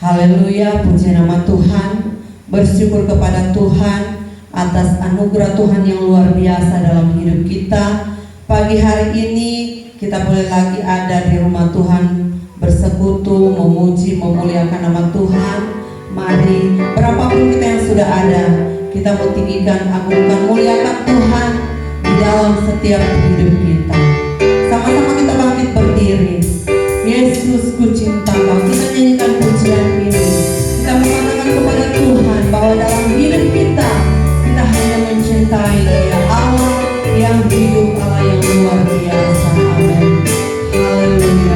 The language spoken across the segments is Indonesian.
Haleluya, puji nama Tuhan. Bersyukur kepada Tuhan atas anugerah Tuhan yang luar biasa dalam hidup kita. Pagi hari ini kita boleh lagi ada di rumah Tuhan, bersekutu, memuji, memuliakan nama Tuhan. Mari, berapapun kita yang sudah ada, kita mau tinggikan, agungkan, muliakan Tuhan di dalam setiap hidup kita. Sama-sama kita bangkit berdiri. Yesus, ku cinta Kau. Kita nyanyikan pujian ini. Kita mengatakan kepada Tuhan bahwa dalam hidup kita hanya mencintai Dia, Allah yang hidup, Allah yang luar biasa. Amin. Haleluya.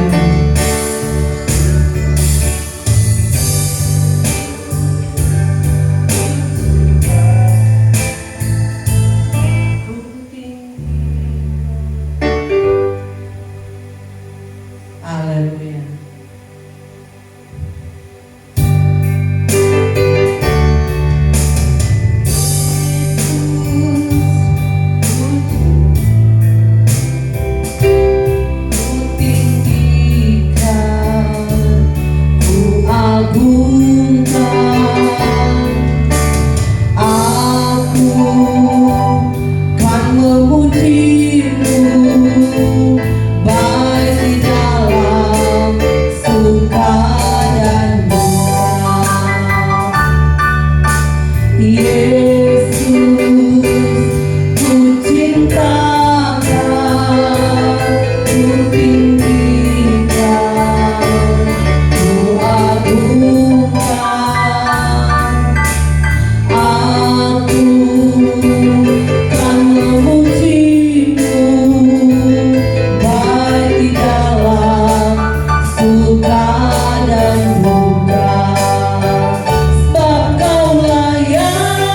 Haleluya. Sebab Kau layak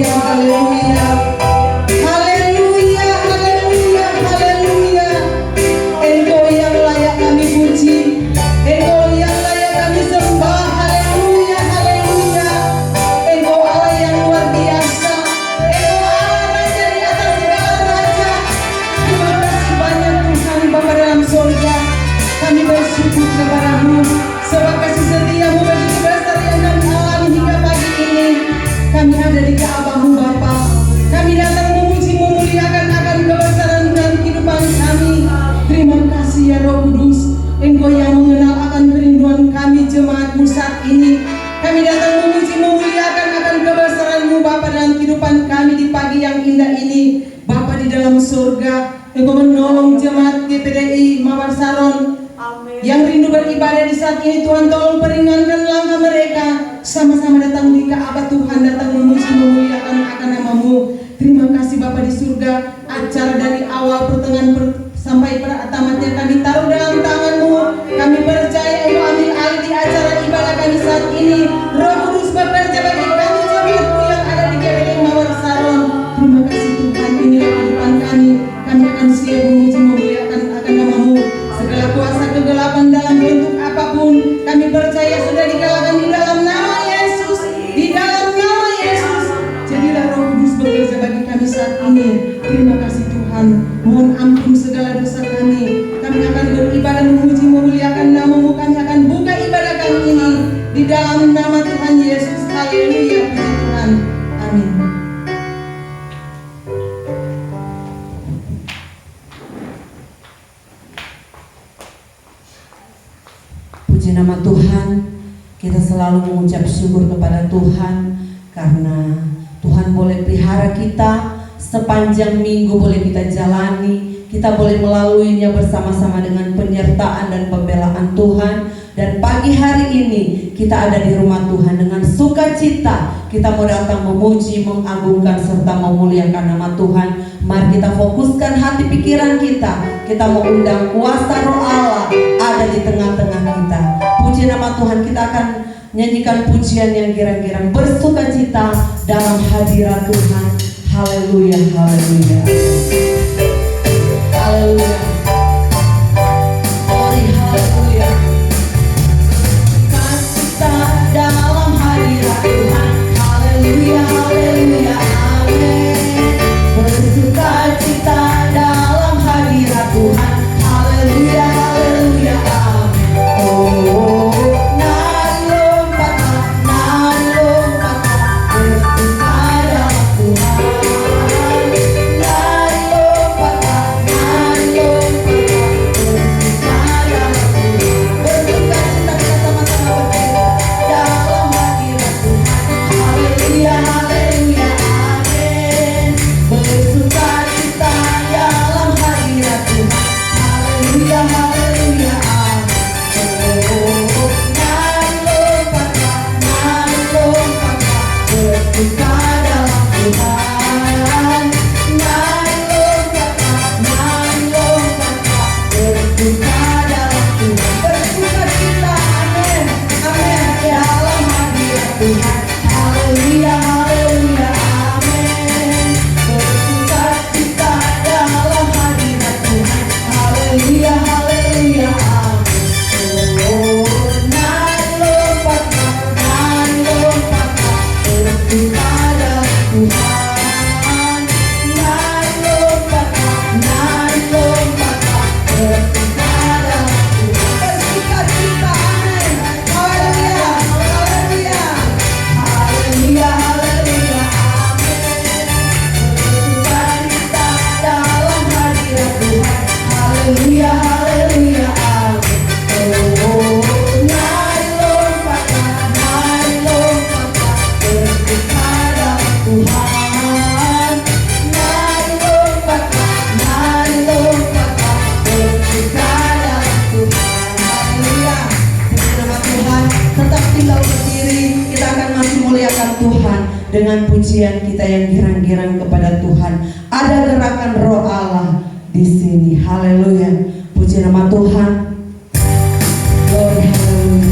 haleluya, haleluya. Haleluya, haleluya, haleluya. Engkau yang layak kami puji, Engkau yang layak kami sembah. Haleluya, haleluya. Engkau Allah yang luar biasa, Engkau Allah Raja di atas segala raja. Terima kasih banyak Tuhan Bapa dalam surga. Kami bersyukur kepada-Mu sebab kasih setia-Mu begitu besar yang kami alami hingga pagi ini. Kami ada di Ka'bah-Mu Bapa. Kami datang memuji memuliakan akan kebesaran dan kehidupan kami. Terima kasih ya Roh Kudus, Engkau yang mengenal akan kerinduan kami jemaat-Mu saat ini. Kami datang memuji memuliakan akan kebesaran-Mu Bapa dalam kehidupan kami di pagi yang indah ini. Bapa di dalam surga, Engkau menolong jemaat GPDI Mawar Saron yang rindu beribadah di saat ini. Tuhan tolong peringankan langkah mereka, sama-sama datang di Ka'bah Tuhan, datang memuji memuliakan akan nama-Mu. Terima kasih Bapa di surga, acara dari awal pertengahan sampai pada tamatnya kami taruh dalam tangan-Mu. Kami percaya Engkau ambil alih di acara ibadah kami saat ini. Roh Kudus bekerja bagi kami jemaat-Mu yang ada di GPDI Mawar Saron. Terima kasih Tuhan, inilah kehidupan kami. Kami akan siap memuji memuliakan akan nama-Mu. Segala kuasa kegelapan dalam bentuk apapun, kami percaya sudah dikalahkan di dalam nama Yesus, di dalam nama Yesus. Jadilah Roh Kudus bekerja bagi kami saat ini. Terima kasih Tuhan, mohon ampun segala dosa kami. Kami akan beribadah memuji memuliakan nama-Mu. Kami akan buka ibadah kami ini di dalam nama Tuhan Yesus. Haleluya, puji Tuhan. Amin. Puji nama Tuhan, kita selalu mengucap syukur kepada Tuhan karena Tuhan boleh pelihara kita sepanjang minggu, boleh kita jalani, kita boleh melaluinya bersama-sama dengan penyertaan dan pembelaan Tuhan. Dan pagi hari ini kita ada di rumah Tuhan dengan sukacita. Kita mau datang memuji, mengagungkan serta memuliakan nama Tuhan. Mari kita fokuskan hati pikiran kita. Kita mau undang kuasa Roh Allah ada di tengah-tengah kita. Puji nama Tuhan, kita akan nyanyikan pujian yang girang-girang bersukacita dalam hadirat Tuhan. Haleluya, haleluya, haleluya. Glory, haleluya. Sukacita dalam hadirat Tuhan. Haleluya, haleluya, amin. Bersukacita dalam hadirat Tuhan. Haleluya, haleluya, amin. Oh, nari lompatlah, bersuka dalam Tuhan. Nari lompatlah, bersuka dalam Tuhan. Bersukacita kita sama-sama berdiri dalam hadirat Tuhan. Haleluya, haleluya, amin. Bersukacita dalam hadirat Tuhan. Haleluya, haleluya, amin. Oh, nari lompatlah, bersuka dalam Tuhan. Nari lompatlah, bersuka dalam Tuhan. Bersukacita, amin, amin, dalam hadirat Tuhan. Haleluya, haleluya, amin. Bersukacita dalam hadirat Tuhan. Haleluya, haleluya, amin. Oh, nari lompatlah, bersuka dalam Tuhan. Nari lompatlah, bersuka dalam Tuhan. Bersukacita, amin. Haleluya, haleluya, haleluya, haleluya, amin. Bersukacita dalam hadirat Tuhan. Haleluya, haleluya, amin. Oh, nari lompatlah, bersuka dalam Tuhan. Nari lompatlah, bersuka dalam Tuhan. Haleluya. Puji nama Tuhan. Tetap tinggal berdiri. Kita akan masih muliakan Tuhan dengan pujian kita yang girang-girang kepada Tuhan. Ada gerakan Roh Allah di sini. Haleluya. Puji nama Tuhan. Glory, haleluya.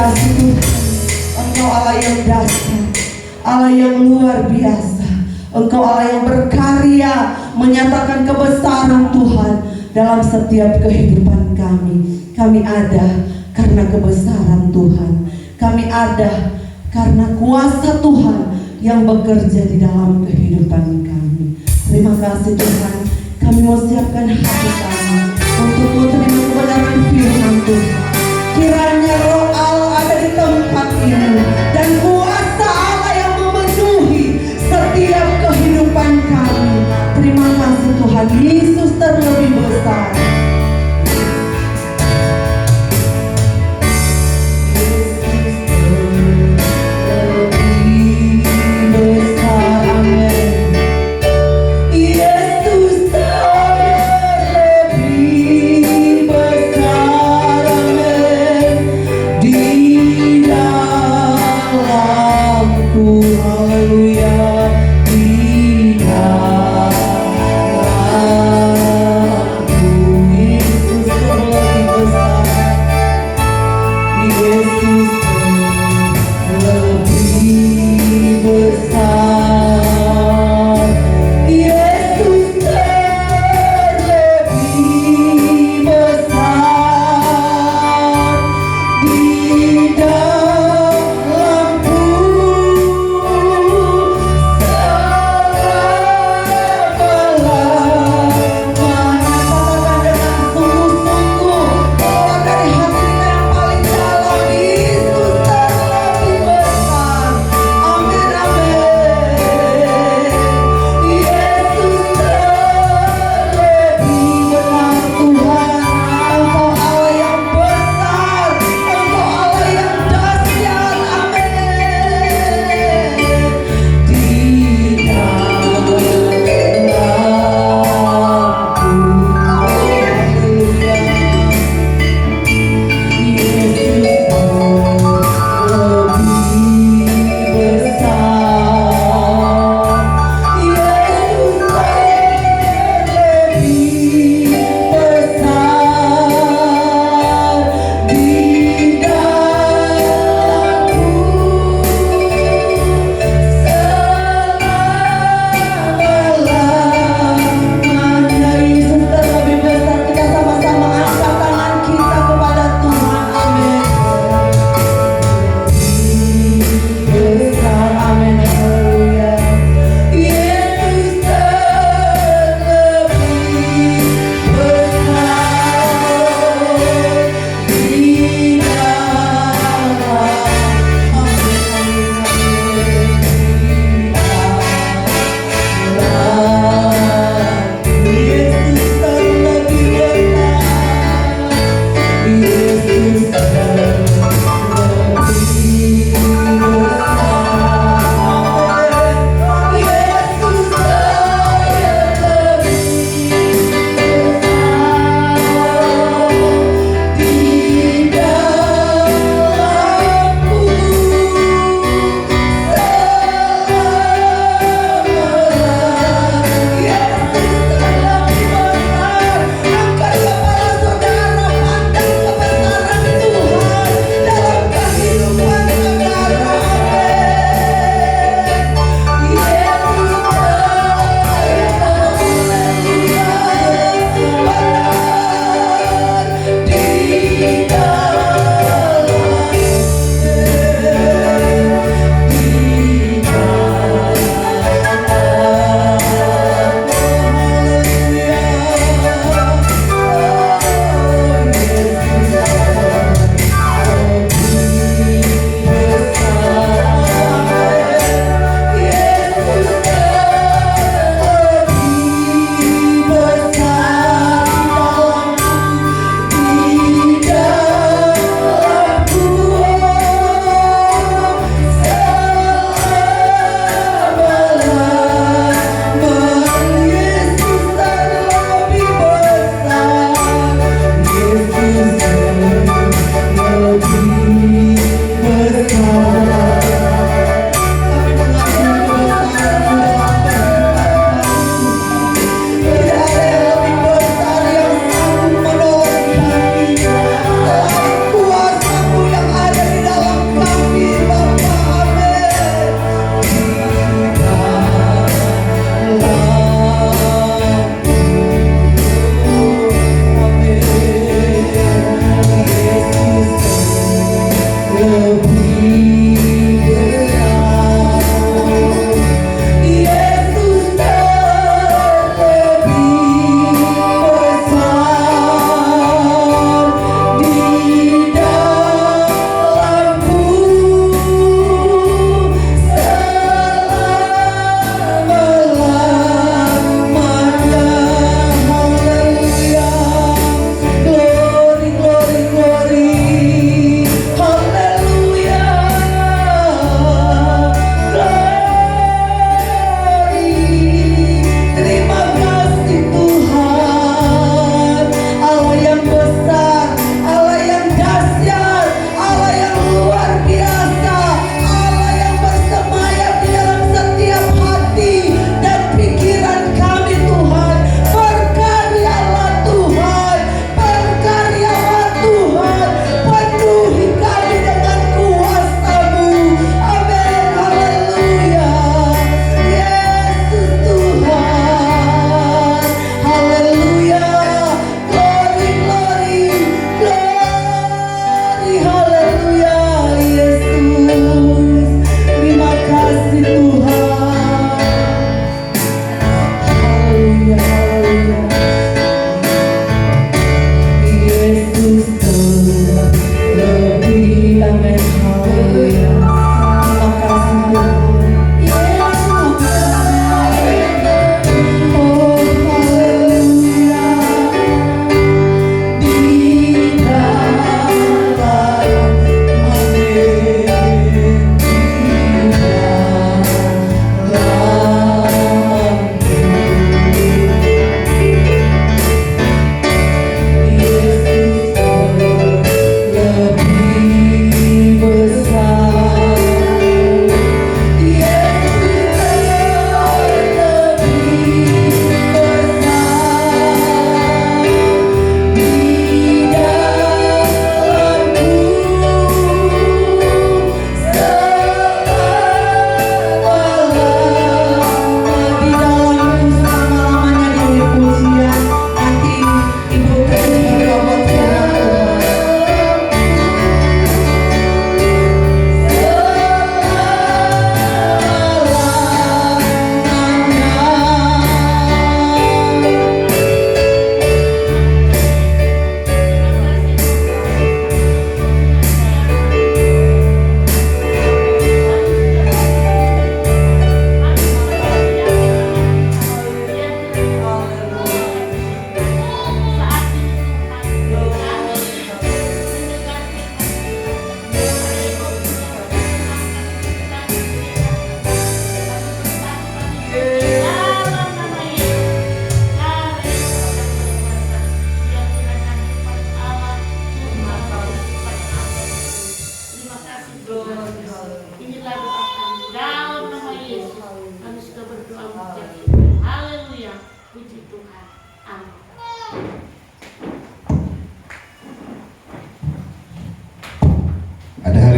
kasih Tuhan, Engkau Allah yang dahsyat, Allah yang luar biasa. Engkau Allah yang berkarya menyatakan kebesaran Tuhan dalam setiap kehidupan kami. Kami ada karena kebesaran Tuhan. Kami ada karena kuasa Tuhan yang bekerja di dalam kehidupan kami. Terima kasih Tuhan. Kami mau siapkan hati kami untuk menerima kebenaran firman Tuhan. Kiranya Roh Allah ada di tempat ini dan kuasa Allah yang memenuhi setiap kehidupan kami. Terima kasih Tuhan Yesus terlebih besar. Yesus terlebih besar.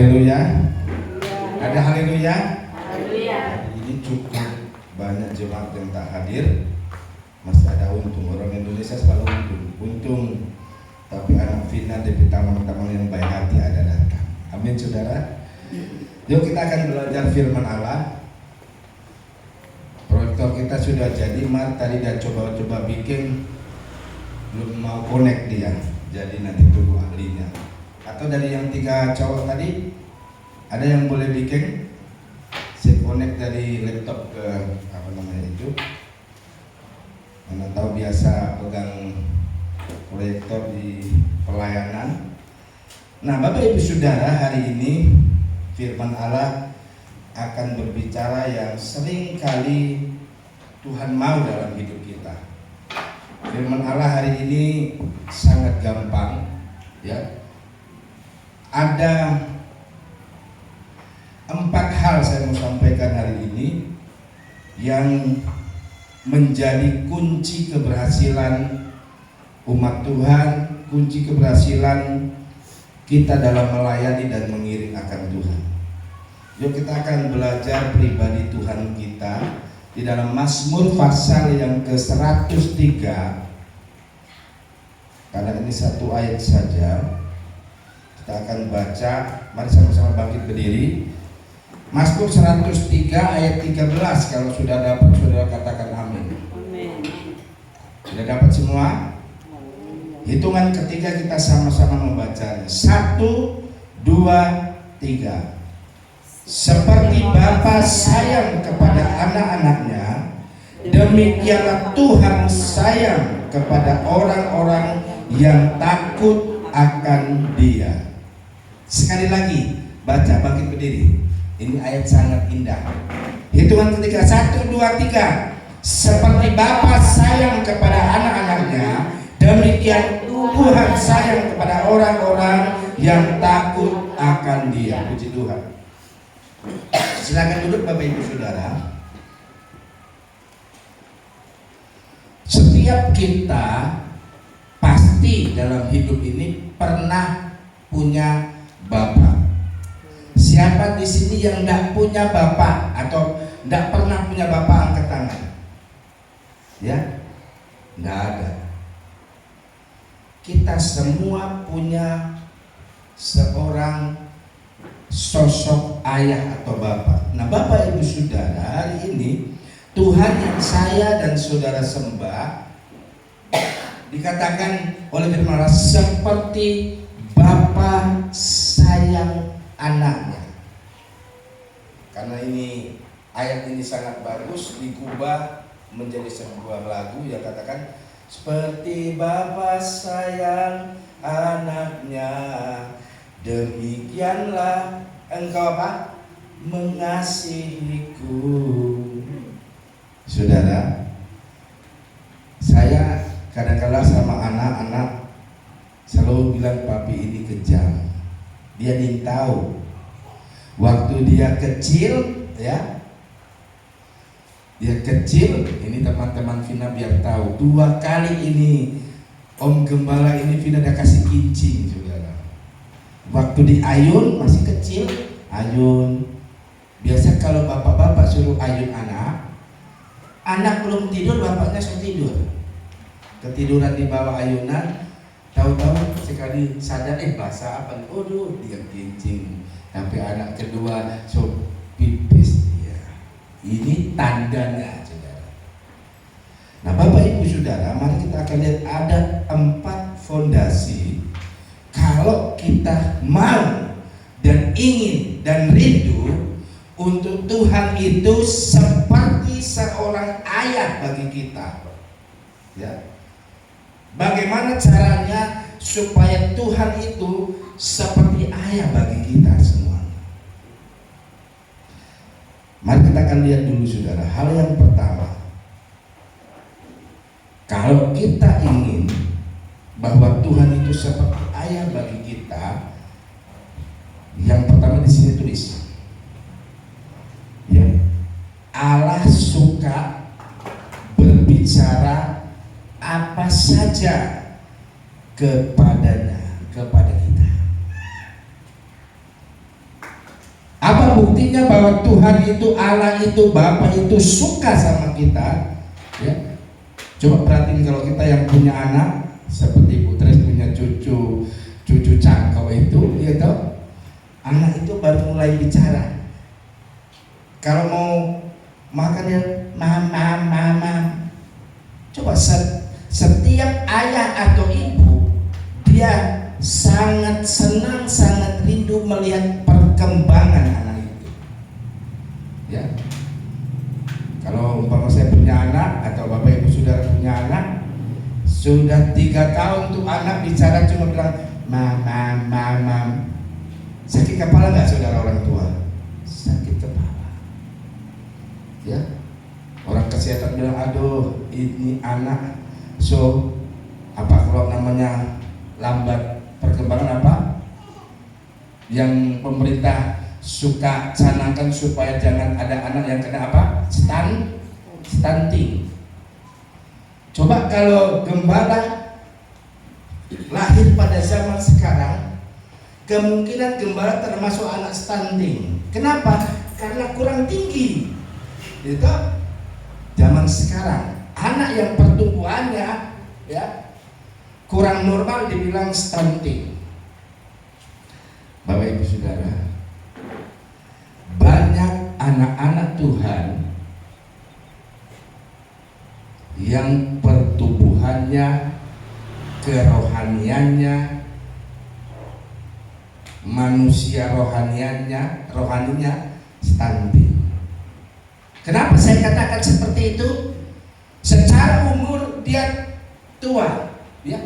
haleluya. Ada haleluya. Ini cukup banyak jemaat yang tak hadir. Masih ada untung, orang Indonesia selalu untung. Tapi anak Vina dari taman-taman yang baik hati ada datang. Amin saudara. Yuk kita akan belajar firman Allah. Proyektor kita sudah jadi, tadi dia coba-coba bikin, belum mau connect dia. Jadi nanti tunggu ahlinya. Atau dari yang 3 cowok tadi, ada yang boleh bikin? Saya connect dari laptop ke apa namanya itu. Mana tahu biasa pegang proyektor di pelayanan. Nah, Bapak Ibu Saudara, hari ini firman Allah akan berbicara yang sering kali Tuhan mau dalam hidup kita. Firman Allah hari ini sangat gampang, ya. Ada 4 hal saya mau sampaikan hari ini yang menjadi kunci keberhasilan umat Tuhan, kunci keberhasilan kita dalam melayani dan mengiring akan Tuhan. Yuk kita akan belajar pribadi Tuhan kita di dalam Mazmur pasal yang ke-103. Karena ini 1 ayat saja, kita akan baca. Mari sama-sama bangkit berdiri. Mazmur 103 ayat 13. Kalau sudah dapat, saudara katakan amin. Sudah dapat semua? Hitungan ketiga kita sama-sama membacanya. 1, 2, 3. Seperti Bapa sayang kepada anak-anaknya, demikianlah Tuhan sayang kepada orang-orang yang takut akan Dia. Sekali lagi, baca, bangkit berdiri. Ini ayat sangat indah. Hitungan ketiga, 1, 2, 3. Seperti Bapa sayang kepada anak-anaknya, demikian Tuhan sayang kepada orang-orang yang takut akan Dia. Puji Tuhan. Silakan duduk Bapak Ibu Saudara. Setiap kita pasti dalam hidup ini pernah punya bapak. Siapa di sini yang tidak punya bapak atau tidak pernah punya bapak, angkat tangan. Ya, tidak ada. Kita semua punya seorang sosok ayah atau bapak. Nah, Bapak Ibu Saudara, hari ini Tuhan yang saya dan saudara sembah dikatakan oleh firman Allah seperti Bapa sayang anaknya. Karena ini ayat ini sangat bagus, diubah menjadi sebuah lagu yang katakan seperti Bapa sayang anaknya, demikianlah engkau apa? Mengasihiku. Saudara, saya kadang-kadang sama anak-anak selalu bilang papi ini kejam. Dia ingin tahu waktu dia kecil, ya. Dia kecil, ini teman-teman Vina biar tahu. 2 kali ini Om Gembala ini Vina udah kasih kincing, saudara. Waktu di ayun masih kecil, ayun. Biasa kalau bapak-bapak suruh ayun anak belum tidur, bapaknya sudah tidur. Ketiduran di bawah ayunan, tahu-tahu sekali sadar, basah apa? Aduh, dia kincing. Tapi anak kedua so pipis dia. Ini tandanya, saudara. Nah, Bapak Ibu Saudara, mari kita akan lihat ada 4 fondasi. Kalau kita mau dan ingin dan rindu untuk Tuhan itu seperti seorang ayah bagi kita, ya. Bagaimana caranya supaya Tuhan itu seperti ayah bagi kita semua? Mari kita akan lihat dulu, saudara. Hal yang pertama, kalau kita ingin bahwa Tuhan itu seperti ayah bagi kita, yang pertama di sini tulis, ya, Allah suka berbicara apa saja kepada kita. buktinya bahwa Tuhan itu, Allah itu, Bapa itu suka sama kita? Ya. Coba perhatiin kalau kita yang punya anak, seperti Putres punya cucu cakep itu, ya toh, anak itu baru mulai bicara. Kalau mau makan ya mama. Coba setiap ayah atau ibu, dia sangat senang, sangat rindu melihat perkembangan anak itu. Ya. Kalau umpama saya punya anak atau bapak ibu saudara punya anak, sudah 3 tahun tuh anak bicara cuma bilang mama. Sakit kepala nggak saudara orang tua? Sakit kepala. Ya. Orang kesehatan bilang, aduh ini anak kalau namanya lambat perkembangan apa? Yang pemerintah suka canangkan supaya jangan ada anak yang kena apa? Stunting. Coba kalau gembala lahir pada zaman sekarang, kemungkinan gembala termasuk anak stunting. Kenapa? Karena kurang tinggi. Itu zaman sekarang anak yang pertumbuhannya ya kurang normal dibilang stunting. Bapak ibu saudara, banyak anak-anak Tuhan yang pertumbuhannya, kerohaniannya, manusia rohaninya stunting. Kenapa saya katakan seperti itu? Secara umur dia tua, ya.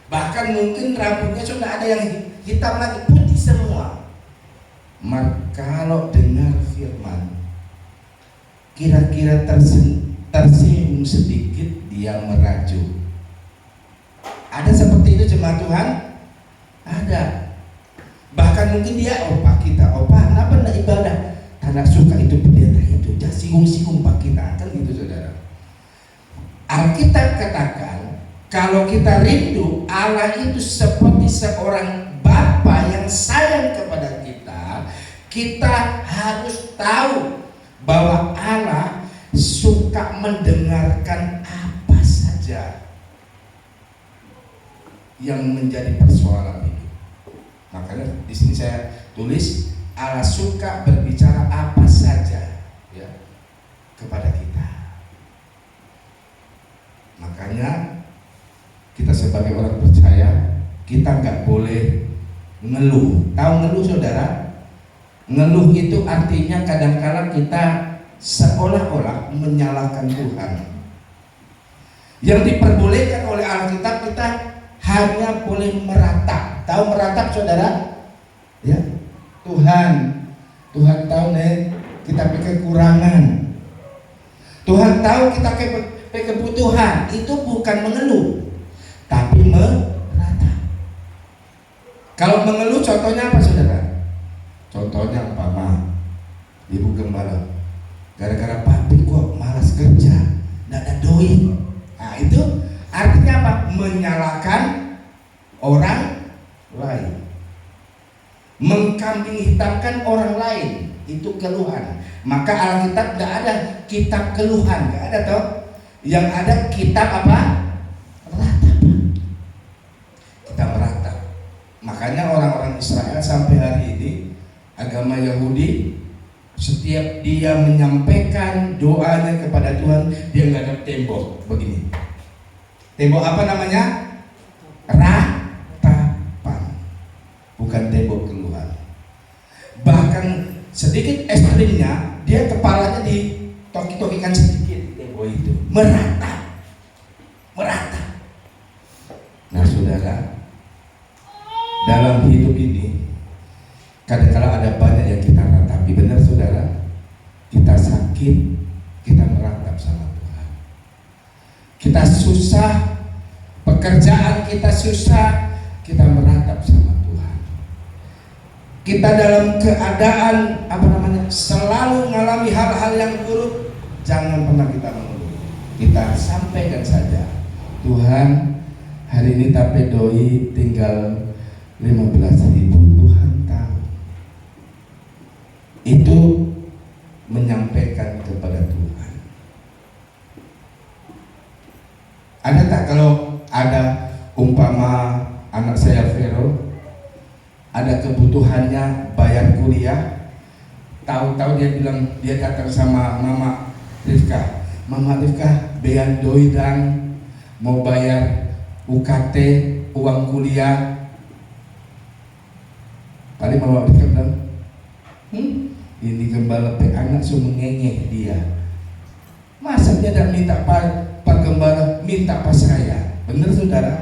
Bahkan mungkin rambutnya sudah ada yang hitam lagi, putih semua. Maka kalau dengar firman, kira-kira tersinggung sedikit, dia merajuk. Ada seperti itu jemaat Tuhan? Ada. Bahkan mungkin dia, Pak kenapa enggak ibadah? Karena suka itu pendeta itu, jangan singgung-singgung Pak kita, kan gitu saudara. Alkitab katakan, kalau kita rindu Allah itu seperti seorang Bapa yang sayang kepada kita, kita harus tahu bahwa Allah suka mendengarkan apa saja yang menjadi persoalan itu. Makanya di sini saya tulis, Allah suka berbicara apa saja ya kepada kita. Makanya kita sebagai orang percaya, kita nggak boleh ngeluh. Tahu ngeluh saudara? Ngeluh itu artinya kadang-kala kita seolah-olah menyalahkan Tuhan. Yang diperbolehkan oleh Alkitab, kita hanya boleh meratap. Tahu meratap saudara? Ya, Tuhan tahu nih kita punya kekurangan. Tuhan tahu kita punya kebutuhan. Itu bukan mengeluh, tapi meratap. Kalau mengeluh contohnya apa saudara? Contohnya umpama ibu gembala, gara-gara papi kok malas kerja, nggak ada doi. Nah itu artinya apa? Menyalahkan orang lain, mengkambing hitamkan orang lain, itu keluhan. Maka Alkitab nggak ada kitab keluhan, nggak ada toh. Yang ada kitab apa? Ratapan. Kita meratap. Makanya orang-orang Israel sampai hari ini, agama Yahudi, setiap dia menyampaikan doanya kepada Tuhan, dia nggak ada tembok begini. Tembok apa namanya? Ratapan, bukan tembok keluhan. Bahkan sedikit ekstrimnya, dia kepalanya ditoki-tokikan sedikit di tembok itu, meratap. Nah saudara, dalam hidup ini kadang-kala ada banyak yang kita ratapi, benar saudara? Kita sakit, kita meratap sama Tuhan. Kita susah, pekerjaan kita susah, kita meratap sama Tuhan. Kita dalam keadaan selalu mengalami hal-hal yang buruk, jangan pernah kita mengeluh. Kita sampaikan saja, Tuhan, hari ini tapi doi tinggal 15.000, Tuhan tahu. Itu ada kebutuhannya bayar kuliah. Tahu-tahu dia bilang, dia datang sama Mama Rifka, Mama Rifka bean doidang mau bayar UKT, uang kuliah. Tadi Mama Rifka bilang, ini gembala pe anak sumengengeh dia. Masa dia tidak minta Pak Gembala, minta Pak saya? Benar saudara?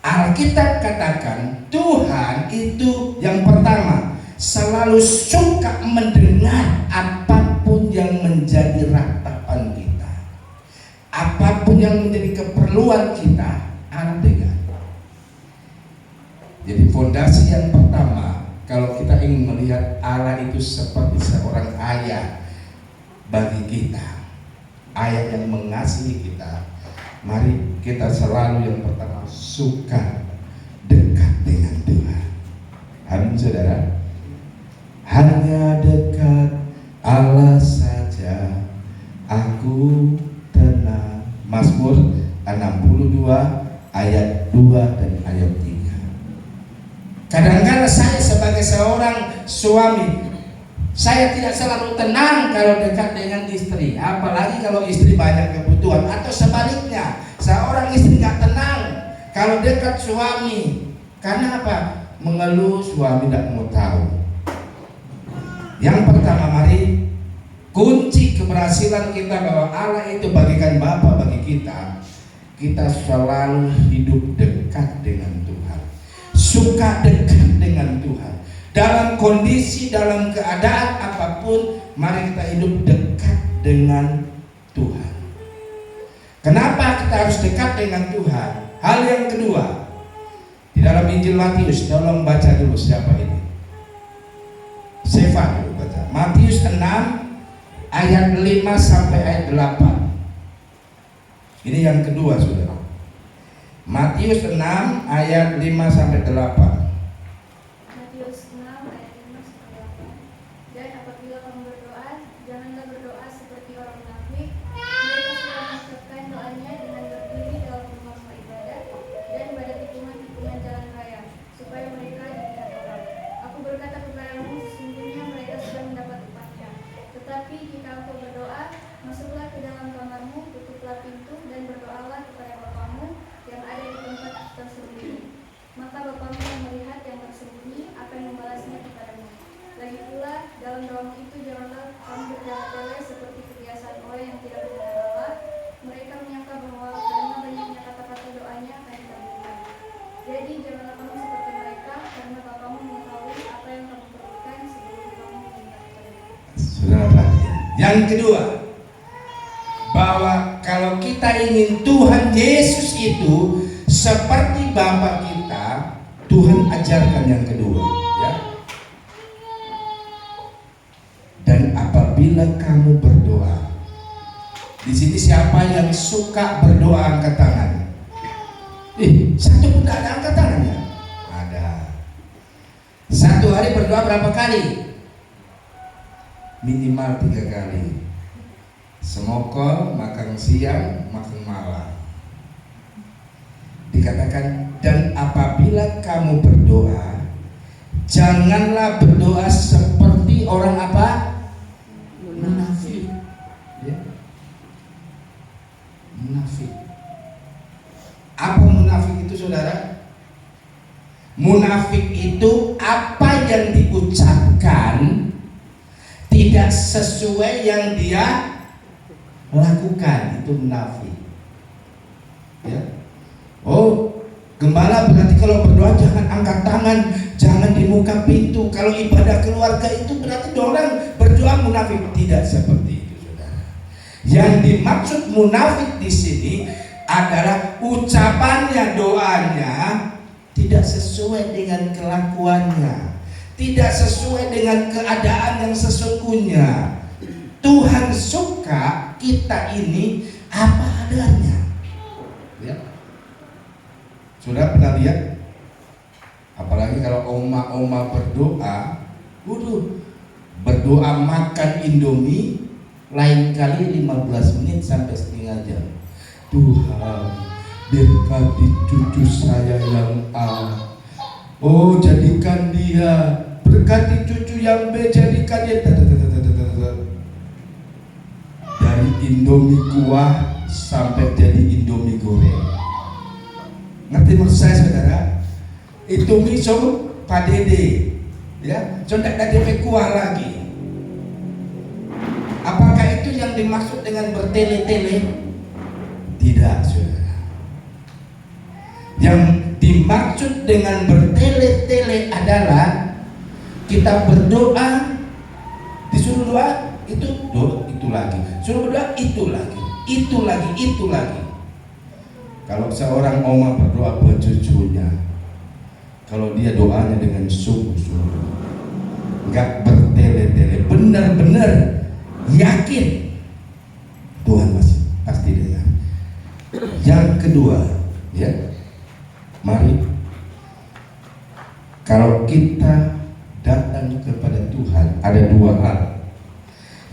Alkitab katakan Tuhan itu yang pertama selalu suka mendengar apapun yang menjadi ratapan kita, apapun yang menjadi keperluan kita, Allah dengar. Jadi fondasi yang pertama, kalau kita ingin melihat Allah itu seperti seorang ayah bagi kita, ayah yang mengasihi kita, mari kita selalu yang pertama suka dekat dengan Tuhan. Amin saudara. Hanya dekat Allah saja aku tenang. Mazmur 62 ayat 2 dan ayat 3. Kadang-kadang saya sebagai seorang suami, saya tidak selalu tenang kalau dekat dengan istri, apalagi kalau istri banyak kebutuhan, atau sebaliknya, seorang istri nggak tenang kalau dekat suami. Karena apa? Mengeluh, suami tidak mau tahu. Yang pertama, mari kunci keberhasilan kita bahwa Allah itu bagikan Bapa bagi kita, kita selalu hidup dekat dengan Tuhan, suka dekat dengan Tuhan. Dalam kondisi, dalam keadaan apapun, mari kita hidup dekat dengan Tuhan. Kenapa kita harus dekat dengan Tuhan? Hal yang kedua, di dalam Injil Matius, tolong baca dulu siapa ini? Stefan dulu baca. Matius 6 ayat 5 sampai ayat 8. Ini yang kedua saudara. Matius 6 ayat 5 sampai 8. Yang kedua, bahwa kalau kita ingin Tuhan Yesus itu seperti Bapa kita, Tuhan ajarkan yang kedua, ya. Dan apabila kamu berdoa, di sini siapa yang suka berdoa angkat tangan? Satu pun tidak ada angkat tangannya. Ada. Satu hari berdoa berapa kali? Minimal 3 kali. Semokol, makan siang, makan malam. Dikatakan, dan apabila kamu berdoa, janganlah berdoa seperti orang apa? Munafik. Ya. Munafik. Apa munafik itu saudara? Munafik itu apa yang diucapkan tidak sesuai yang dia lakukan, itu munafik. Ya. Oh, gembala berarti kalau berdoa jangan angkat tangan, jangan di muka pintu. Kalau ibadah keluarga itu berarti orang berdoa munafik. Tidak seperti itu, saudara. Yang dimaksud munafik di sini adalah ucapannya, doanya tidak sesuai dengan kelakuannya, tidak sesuai dengan keadaan yang sesungguhnya. Tuhan suka kita ini apa adanya. Ya. Sudah pernah lihat? Apalagi kalau oma-oma berdoa, berdoa makan Indomie, lain kali 15 menit sampai setengah jam. Tuhan, berkati cucu saya yang Oh, jadikan dia, berkati cucu yang B, jadikan dia. Dari Indomie kuah sampai jadi Indomie goreng. Ngerti maksud saya, saudara? Indomie so padede, ya, so tidak ada DP kuah lagi. Apakah itu yang dimaksud dengan bertele-tele? Tidak, saudara. Yang dimaksud dengan bertele-tele adalah kita berdoa, disuruh doa, itu doa, itu lagi, suruh berdoa, itu lagi, itu lagi, itu lagi. Kalau seorang oma berdoa buat cucunya, kalau dia doanya dengan sungguh-sungguh, nggak bertele-tele, benar-benar yakin, Tuhan masih pasti dengar. Yang kedua, ya, mari kalau kita datang kepada Tuhan, ada dua hal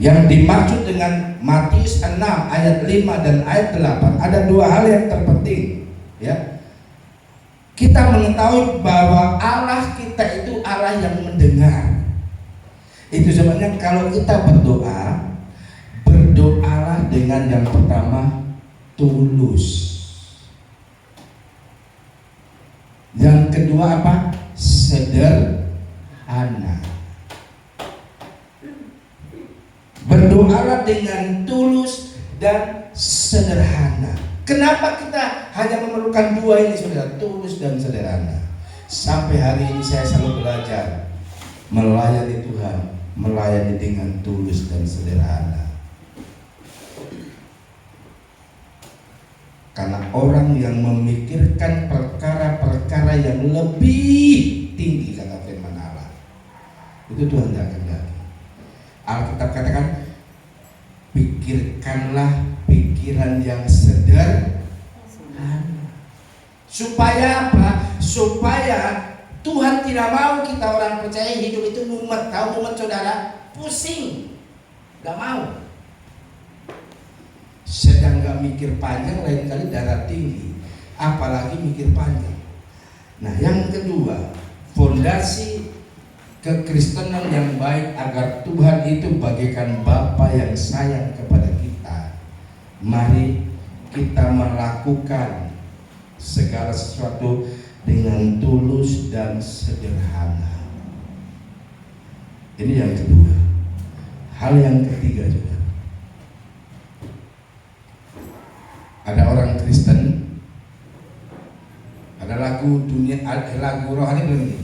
yang dimaksud dengan Matius 6 ayat 5 dan ayat 8. Ada dua hal yang terpenting, ya. Kita mengetahui bahwa Allah kita itu Allah yang mendengar. Itu sebenarnya kalau kita berdoa, berdoalah dengan yang pertama tulus. Yang kedua apa? Sederhana. Berdoalah dengan tulus dan sederhana. Kenapa kita hanya memerlukan dua ini, saudara? Tulus dan sederhana. Sampai hari ini saya selalu belajar melayani Tuhan, melayani dengan tulus dan sederhana. Karena orang yang memikirkan perkara-perkara yang lebih tinggi, kata firman Allah, itu Tuhan tidak kehendaki. Alkitab katakan, pikirkanlah pikiran yang sederhana. Supaya apa? Supaya Tuhan tidak mau kita orang percaya hidup itu mumet. Tahu mumet, saudara? Pusing, gak mau. Sedang gak mikir panjang, lain kali darah tinggi, apalagi mikir panjang. Nah, yang kedua, fondasi kekristenan yang baik agar Tuhan itu bagaikan Bapa yang sayang kepada kita. Mari kita melakukan segala sesuatu dengan tulus dan sederhana. Ini yang kedua. Hal yang ketiga juga, ada orang Kristen, ada lagu dunia, lagu rohani begini,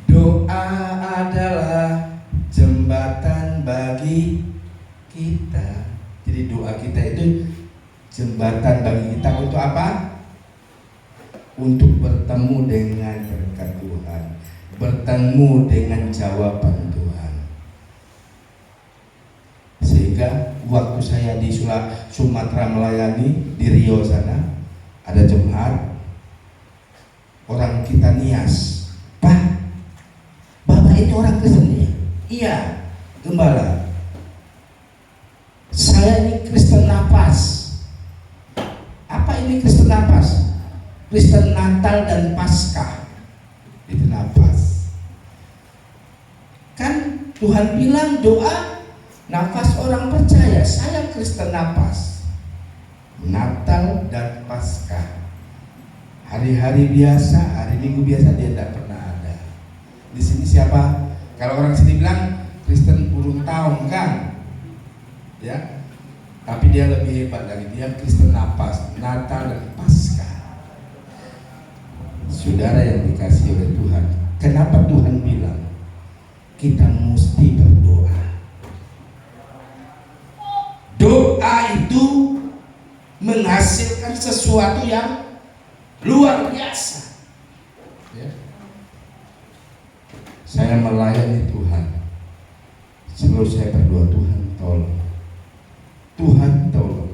doa adalah jembatan bagi kita. Jadi doa kita itu jembatan bagi kita untuk apa? Untuk bertemu dengan berkat Tuhan, bertemu dengan jawaban Tuhan. Sehingga waktu saya di Sumatera melayani di Rio sana, ada jemaat orang kita nias, Pak, Bapak ini orang Kristen ya? Iya, gembala. Saya ini Kristen Napas. Apa ini Kristen Napas? Kristen Natal dan Paskah. Itu Napas. Kan Tuhan bilang doa nafas orang percaya. Saya Kristen Napas, Natal dan Paskah. Hari-hari biasa, hari Minggu biasa dia tidak pernah ada. Di sini siapa? Kalau orang sini bilang Kristen ulang tahun kan, ya. Tapi dia lebih hebat lagi, dia Kristen Napas, Natal dan Paskah. Saudara yang dikasihi oleh Tuhan, kenapa Tuhan bilang kita mesti berdoa? Doa itu menghasilkan sesuatu yang luar biasa, ya. Saya melayani Tuhan, selalu saya berdoa, Tuhan tolong, Tuhan tolong,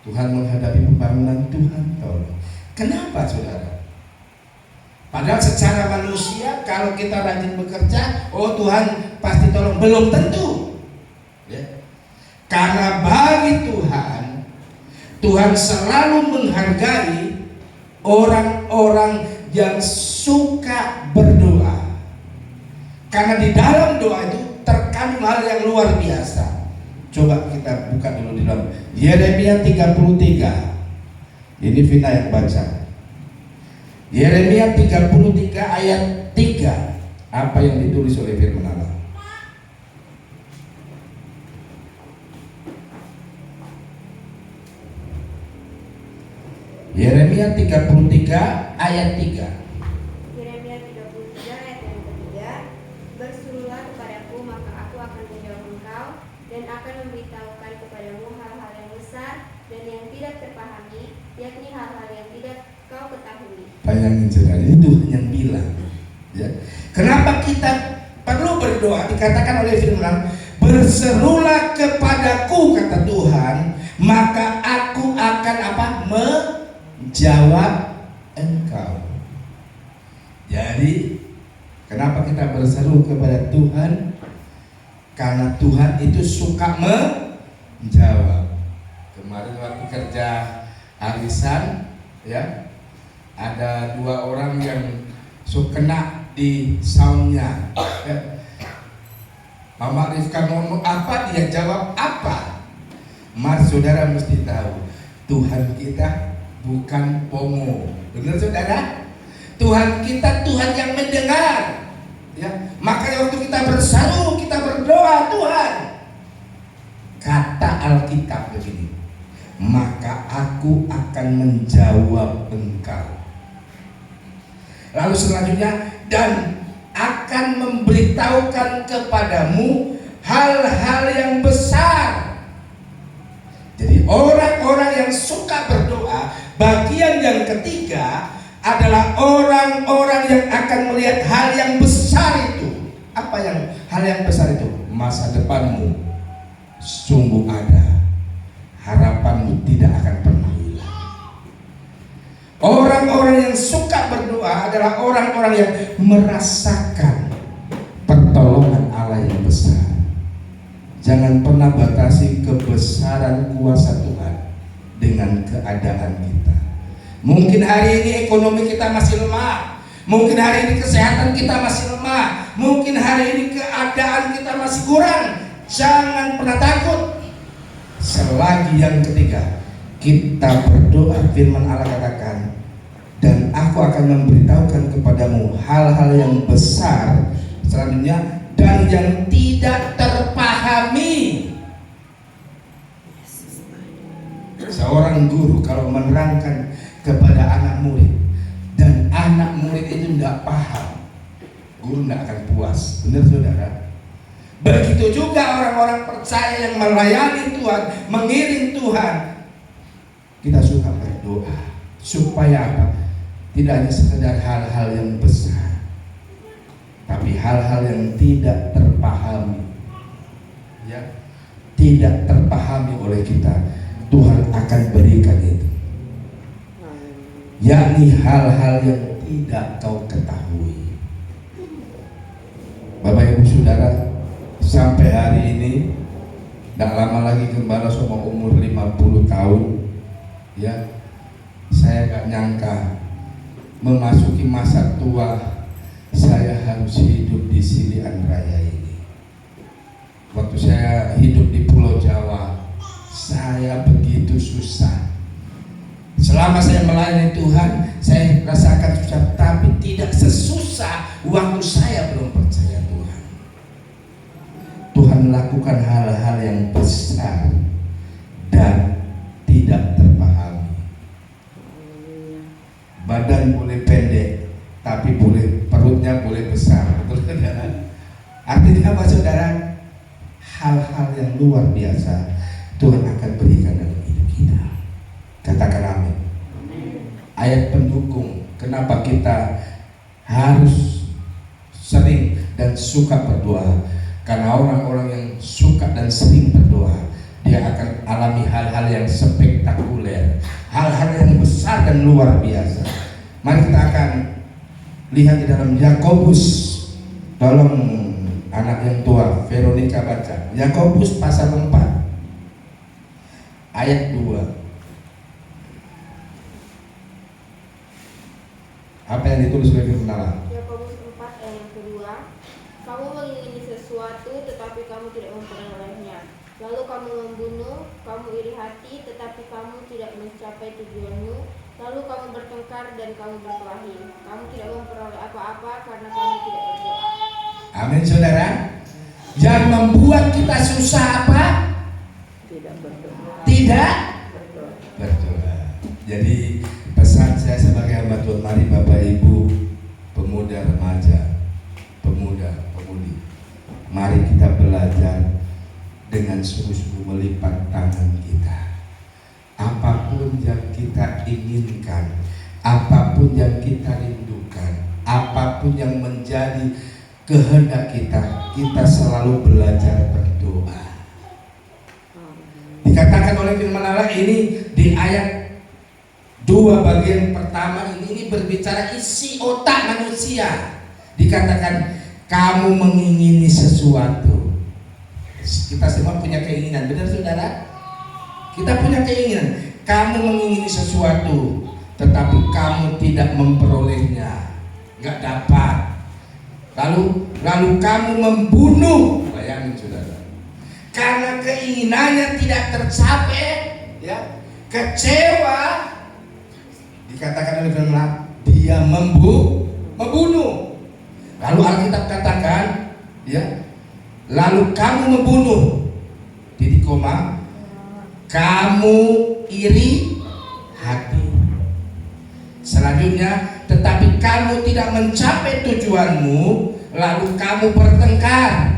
Tuhan menghadapi pembangunan, Tuhan tolong. Kenapa, saudara? Padahal secara manusia kalau kita rajin bekerja, oh Tuhan pasti tolong, belum tentu, ya. Karena bagi Tuhan, Tuhan selalu menghargai orang-orang yang suka berdoa. Karena di dalam doa itu terkandung hal yang luar biasa. Coba kita buka dulu di dalam Yeremia 33. Ini Vina yang baca. Yeremia 33 ayat 3. Apa yang ditulis oleh firman Allah? Yeremia 33 ayat 3. Yeremia 33 ayat yang ketiga, berserulah kepadaku maka aku akan menjawab engkau dan akan memberitahukan kepadamu hal-hal yang besar dan yang tidak terpahami, yakni hal-hal yang tidak kau ketahui. Bayangin saudara, ini Tuhan yang bilang, ya. Kenapa kita perlu berdoa? Dikatakan oleh firman, berserulah kepadaku kata Tuhan, maka aku akan apa? Menjawab engkau. Jadi kenapa kita berseru kepada Tuhan? Karena Tuhan itu suka menjawab. Kemarin waktu kerja arisan, ya, ada 2 orang yang kena di soundnya. Mama Rifka ngomong apa, dia jawab apa. Mas saudara mesti tahu, Tuhan kita bukan pongo. Benar saudara? Tuhan kita Tuhan yang mendengar. Ya, makanya waktu kita berseru, kita berdoa, Tuhan, kata Alkitab begini, maka aku akan menjawab engkau. Lalu selanjutnya, dan akan memberitahukan kepadamu hal-hal yang besar. Jadi orang-orang yang suka berdoa, bagian yang ketiga adalah orang-orang yang akan melihat hal yang besar itu. Apa yang hal yang besar itu? Masa depanmu sungguh ada, harapanmu tidak akan pernah hilang. Orang-orang yang suka berdoa adalah orang-orang yang merasakan pertolongan Allah yang besar. Jangan pernah batasi kebesaran kuasa Tuhan dengan keadaan kita. Mungkin hari ini ekonomi kita masih lemah, mungkin hari ini kesehatan kita masih lemah, mungkin hari ini keadaan kita masih kurang. Jangan pernah takut. Selagi yang ketiga kita berdoa, firman Allah katakan, dan aku akan memberitahukan kepadamu hal-hal yang besar selanjutnya dan yang tidak terpahami. Seorang guru kalau menerangkan kepada anak murid dan anak murid itu tidak paham, guru tidak akan puas. Benar saudara? Begitu juga orang-orang percaya yang melayani Tuhan, mengiring Tuhan. Kita suka berdoa supaya apa? Tidak hanya sekedar hal-hal yang besar, tapi hal-hal yang tidak terpahami, ya, tidak terpahami oleh kita. Tuhan akan berikan itu, yakni hal-hal yang tidak kau ketahui. Bapak Ibu Saudara, sampai hari ini tidak lama lagi Gembala sama umur 50 tahun, ya, saya gak nyangka memasuki masa tua saya harus hidup di Silian Raya ini. Waktu saya hidup di Pulau Jawa, saya begitu susah. Selama saya melayani Tuhan, saya rasakan susah, tapi tidak sesusah waktu saya belum percaya Tuhan. Tuhan melakukan hal-hal yang besar dan tidak terpahami. Badan boleh pendek, tapi perutnya boleh besar. Betul saudara? Artinya apa saudara? Hal-hal yang luar biasa Tuhan akan berikan dalam hidup kita. Katakan amin. Ayat pendukung kenapa kita harus sering dan suka berdoa. Karena orang-orang yang suka dan sering berdoa, dia akan alami hal-hal yang spektakuler, hal-hal yang besar dan luar biasa. Mari kita akan lihat di dalam Yakobus. Tolong anak yang tua, Veronica baca Yakobus pasal 4 ayat 2. Apa yang ditulis oleh firman Allah. Yakobus 4 ayat yang kedua. Kamu mengingini sesuatu tetapi kamu tidak memperolehnya. Lalu kamu membunuh, kamu iri hati tetapi kamu tidak mencapai tujuanmu. Lalu kamu bertengkar dan kamu berkelahi. Kamu tidak memperoleh apa-apa karena kamu tidak berdoa. Amin saudara. Yang membuat kita susah apa? Tidak berdoa. Tidak berdoa. Jadi pesan saya sebagai hamba Tuhan, mari Bapak Ibu, pemuda remaja, pemuda pemudi, mari kita belajar dengan sungguh-sungguh melipat tangan kita. Apapun yang kita inginkan, apapun yang kita rindukan, apapun yang menjadi kehendak kita, kita selalu belajar berdoa. Dikatakan oleh firman Allah ini di ayat 2 bagian pertama ini berbicara isi otak manusia. Dikatakan kamu mengingini sesuatu. Kita semua punya keinginan, benar saudara? Kita punya keinginan. Kamu mengingini sesuatu, tetapi kamu tidak memperolehnya, nggak dapat. Lalu kamu membunuh, bayangin saudara. Karena keinginannya tidak tercapai, ya, kecewa. Dikatakan oleh firman Allah, dia membunuh. Lalu Alkitab katakan, ya, lalu kamu membunuh, titik koma, kamu iri hati. Selanjutnya, tetapi kamu tidak mencapai tujuanmu, lalu kamu bertengkar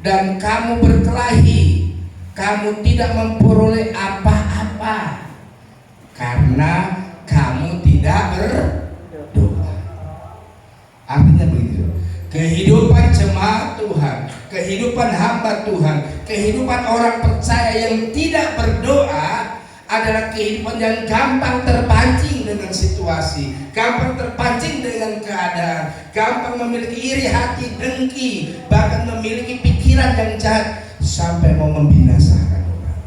dan kamu berkelahi. Kamu tidak memperoleh apa-apa karena kamu tidak berdoa. Artinya begini, kehidupan jemaat Tuhan, kehidupan hamba Tuhan, kehidupan orang percaya yang tidak berdoa adalah kehidupan yang gampang terpancing dengan situasi, gampang terpancing dengan keadaan, gampang memiliki iri hati, dengki, bahkan memiliki pikiran yang jahat sampai mau membinasakan orang.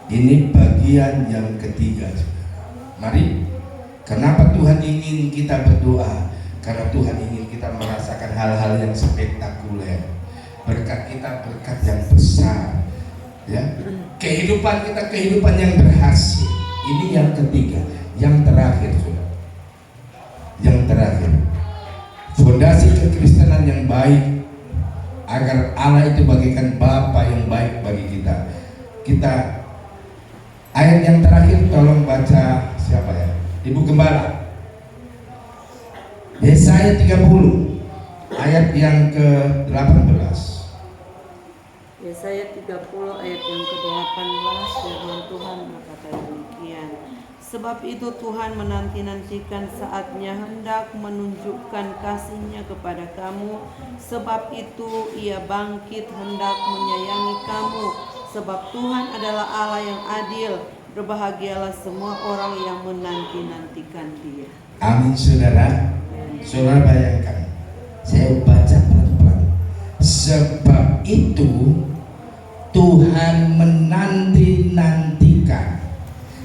Ini bagian yang ketiga. Mari, kenapa Tuhan ingin kita berdoa? Karena Tuhan ingin kita merasakan hal-hal yang spektakuler. Berkat kita berkat yang besar, ya. Kehidupan kita kehidupan yang berhasil. Ini yang ketiga, yang terakhir, saudara. Yang terakhir, fondasi kekristenan yang baik agar Allah itu bagaikan Bapa yang baik bagi kita. Kita ayat yang terakhir tolong baca siapa ya? Ibu Gembala. Yesaya 30 ayat yang ke-18. Yesaya 30 ayat yang ke-18, firman Tuhan berkata demikian. Sebab itu Tuhan menanti-nantikan saatnya hendak menunjukkan kasih-Nya kepada kamu. Sebab itu Ia bangkit hendak menyayangi kamu. Sebab Tuhan adalah Allah yang adil. Berbahagialah semua orang yang menanti-nantikan Dia. Amin saudara. Saudara bayangkan, saya baca pelan-pelan. Sebab itu Tuhan menanti-nantikan.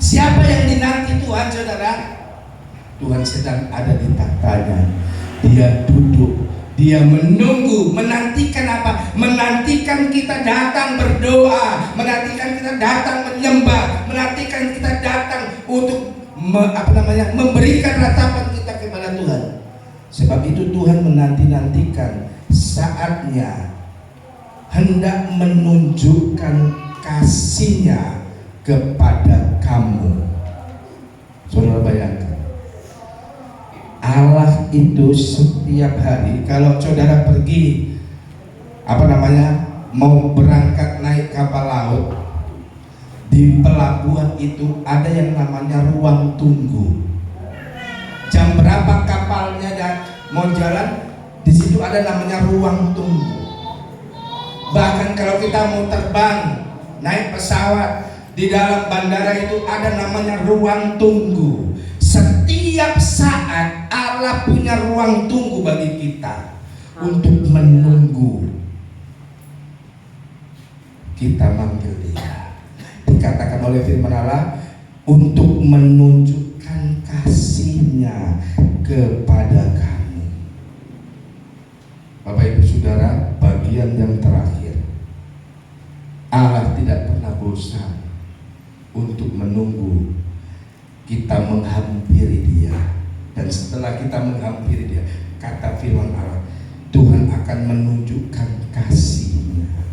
Siapa yang dinanti Tuhan, saudara? Tuhan sedang ada di tahtanya. Dia duduk, dia menunggu, menantikan apa? Menantikan kita datang berdoa, menantikan kita datang menyembah, menantikan kita datang untuk memberikan ratapan kita kepada Tuhan. Sebab itu Tuhan menanti-nantikan saatnya hendak menunjukkan kasih-Nya kepada kamu. Saudara bayangkan, Allah itu setiap hari kalau saudara pergi mau berangkat naik kapal laut, di pelabuhan itu ada yang namanya ruang tunggu. Jam berapa kapalnya dan mau jalan, di situ ada namanya ruang tunggu. Bahkan kalau kita mau terbang, naik pesawat, di dalam bandara itu ada namanya ruang tunggu. Setiap saat Allah punya ruang tunggu bagi kita untuk menunggu kita manggil Dia. Dikatakan oleh firman Allah, untuk menunjukkan kasih-Nya kepada kamu. Bapak Ibu Saudara, bagian yang terakhir, Allah tidak pernah bosan untuk menunggu kita menghampiri Dia. Dan setelah kita menghampiri Dia, kata firman Allah, Tuhan akan menunjukkan kasih-Nya,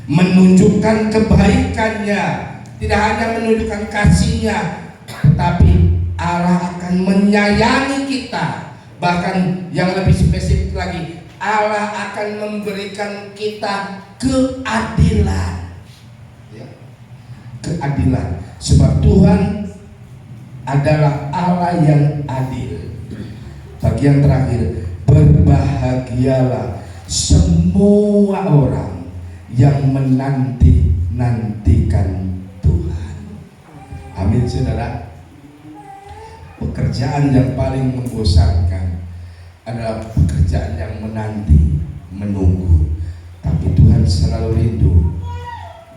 menunjukkan kebaikan-Nya. Tidak hanya menunjukkan kasih-Nya, tetapi Allah akan menyayangi kita. Bahkan yang lebih spesifik lagi, Allah akan memberikan kita keadilan. Ya. Keadilan. Sebab Tuhan adalah Allah yang adil. Bagian terakhir, berbahagialah semua orang yang menanti-nantikan Tuhan. Amin, saudara. Pekerjaan yang paling membosankan adalah pekerjaan yang menanti, menunggu. Tapi Tuhan selalu rindu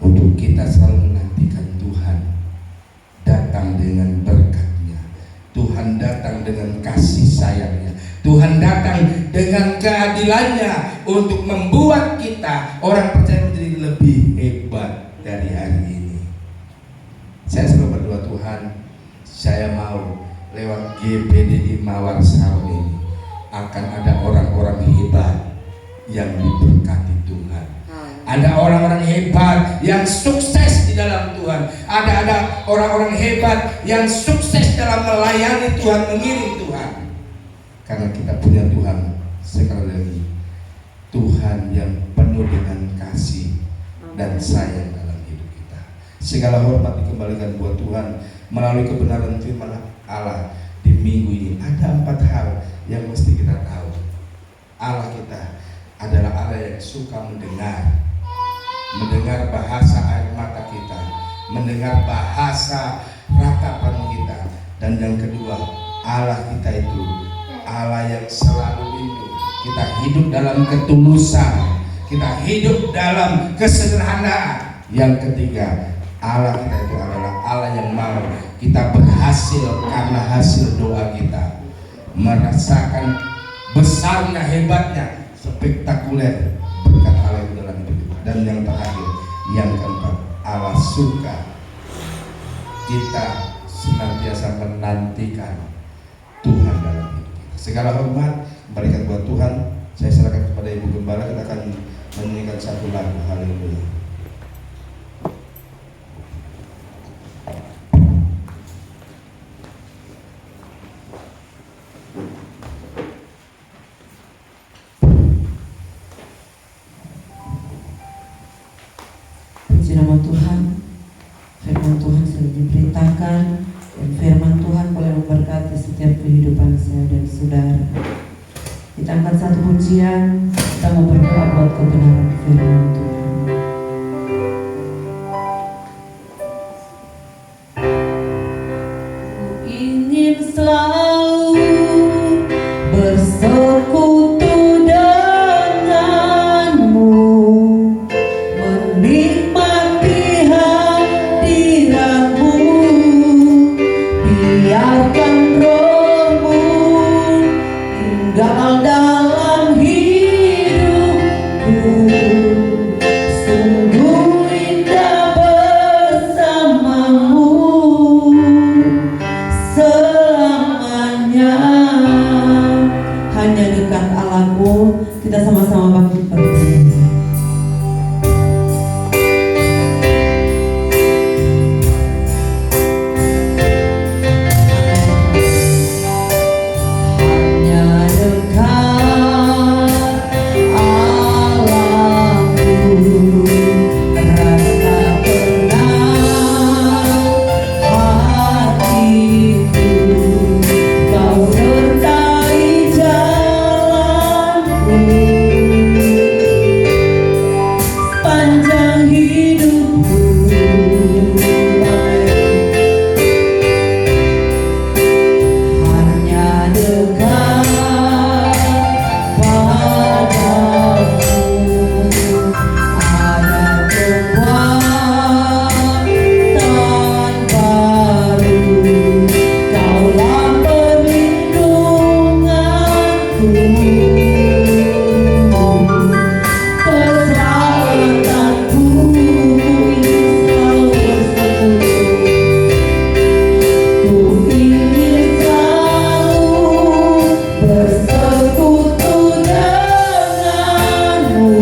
untuk kita selalu menantikan Tuhan datang dengan berkat-Nya. Tuhan datang dengan kasih sayang-Nya. Tuhan datang dengan keadilan-Nya untuk membuat kita orang percaya menjadi lebih hebat dari hari ini. Saya selalu berdoa, Tuhan, saya mau lewat GPDI Mawar Saron ini akan ada orang-orang hebat yang diberkati Tuhan. Ada orang-orang hebat yang sukses di dalam Tuhan. Ada orang-orang hebat yang sukses dalam melayani Tuhan, mengiring Tuhan. Karena kita punya Tuhan, sekali lagi, Tuhan yang penuh dengan kasih dan sayang dalam hidup kita. Segala hormat dikembalikan buat Tuhan melalui kebenaran firman Allah di minggu ini. Ada 4 hal yang mesti kita tahu. Allah kita adalah Allah yang suka mendengar bahasa air mata kita, mendengar bahasa ratapan kita. Dan yang kedua, Allah kita itu Allah yang selalu rindu kita hidup dalam ketulusan, kita hidup dalam kesederhanaan. Yang ketiga, Allah kita itu adalah Allah yang mau kita berhasil karena hasil doa kita, merasakan besarnya, hebatnya, spektakuler berkat Allah itu dalam hidup kita. Dan yang terakhir, yang keempat, Allah suka kita senantiasa menantikan Tuhan dalam hidup kita. Segala hormat kembalikan buat Tuhan. Saya serahkan kepada Ibu Gembala. Kita akan menyanyikan satu lagu. Haleluya. Nama Tuhan, firman Tuhan sudah diberitakan, dan firman Tuhan boleh memberkati setiap kehidupan saya dan saudara. Kita angkat satu pujian, kita mau berdoa buat kebenaran firman Tuhan. Ku ingin selalu bersekutu denganmu, biarkan rohmu tinggal dalam hidupku. Sungguh indah bersamamu selamanya. Hanya dekat Allahku, kita sama-sama bangkit berdiri. Kau sertai jalanku. Keselamatanku ingin selalu bersekutu denganmu,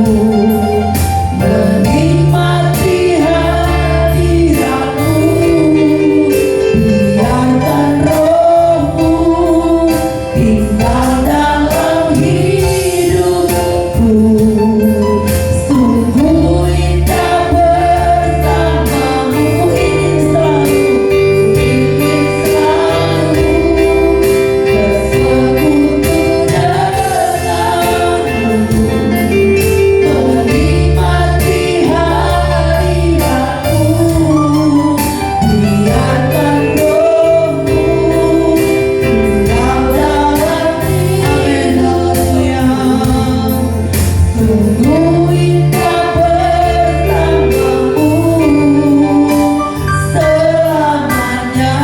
menikmati hadiratmu, biarkan rohmu tinggal dalam hidupku. Sungguh indah bersamamu, ingin selalu bersekutu denganmu, menikmati hadiratmu, biarkan rohmu tinggal dalam haleluya. Sungguh indah bersamamu selamanya.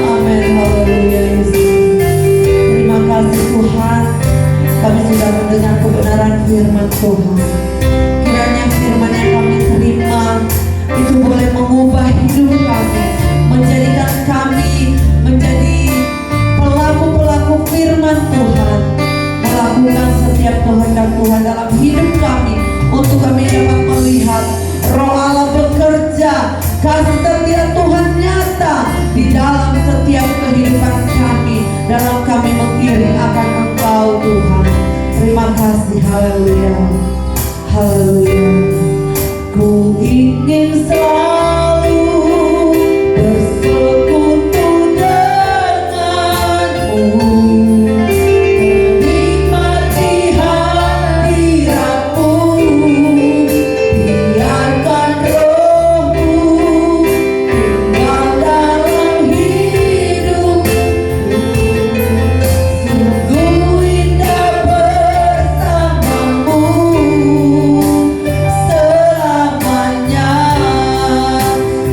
Amin, haleluya Yesus. Terima kasih Tuhan, kami sudah mendengar kebenaran firman Tuhan. Kiranya firman yang kami terima itu boleh mengubah hidup kami, menjadikan kami menjadi pelaku-pelaku firman Tuhan, melakukan setiap kehendak Tuhan dalam hidup kami, untuk kami dapat melihat Roh Allah bekerja, kasih setia Tuhan nyata di dalam setiap kehidupan kami, dalam kami mengiring akan Engkau Tuhan. Terima kasih, haleluya, haleluya. Ku ingin selalu bersekutu denganmu, menikmati hadiratmu, biarkan rohmu tinggal dalam hidupku. Sungguh indah bersamamu selamanya.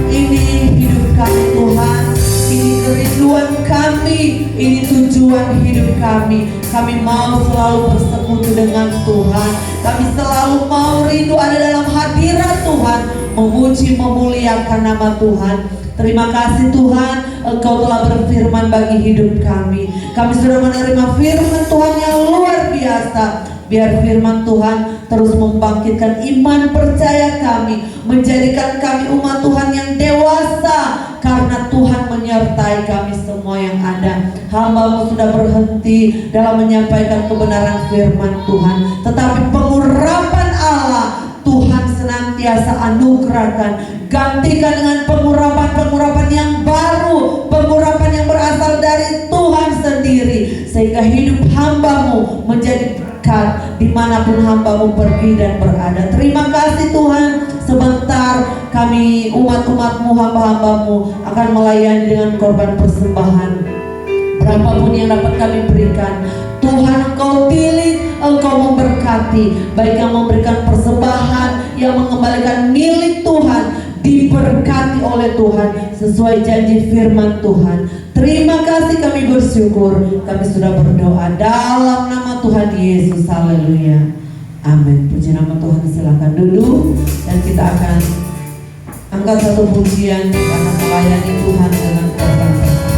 Ini hidup kami Tuhan, ini kerinduan kami, ini tujuan hidup kami. Kami mau selalu bersekutu dengan Tuhan, kami selalu mau rindu ada dalam hadirat Tuhan, memuji memuliakan nama Tuhan. Terima kasih Tuhan, Engkau telah berfirman bagi hidup kami. Kami sudah menerima firman Tuhan yang luar biasa. Biar firman Tuhan terus membangkitkan iman percaya kami, menjadikan kami umat Tuhan yang dewasa, karena Tuhan menyertai kami semua yang ada. Hamba-Mu sudah berhenti dalam menyampaikan kebenaran firman Tuhan, tetapi pengurapan Allah Tuhan senantiasa anugerahkan. Gantikan dengan pengurapan-pengurapan yang baru, pengurapan yang berasal dari Tuhan sendiri, sehingga hidup hamba-Mu menjadi berkat dimanapun hamba-Mu pergi dan berada. Terima kasih Tuhan, sebentar kami umat-umat-Mu, hamba-hamba-Mu akan melayani dengan korban persembahan. Berapapun yang dapat kami berikan, Tuhan Engkau pilih, Engkau memberkati, baik yang memberikan persembahan, yang mengembalikan milik Tuhan, diberkati oleh Tuhan sesuai janji firman Tuhan. Terima kasih, kami bersyukur, kami sudah berdoa dalam nama Tuhan Yesus, haleluya, amin. Puji nama Tuhan. Silakan duduk dan kita akan angkat satu pujian, kita akan melayani Tuhan dengan korban persembahan.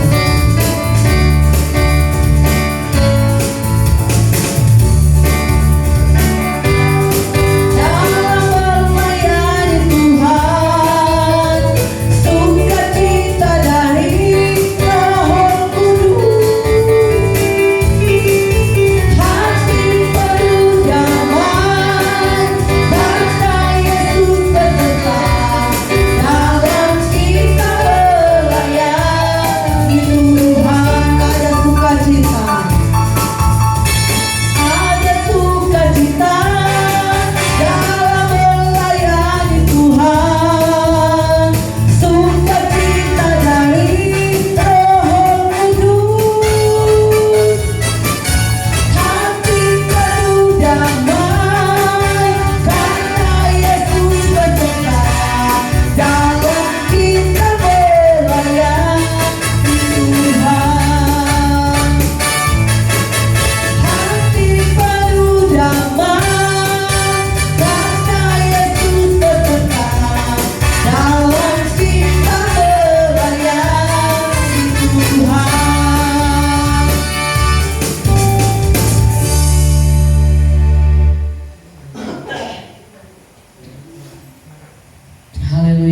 Dalam kita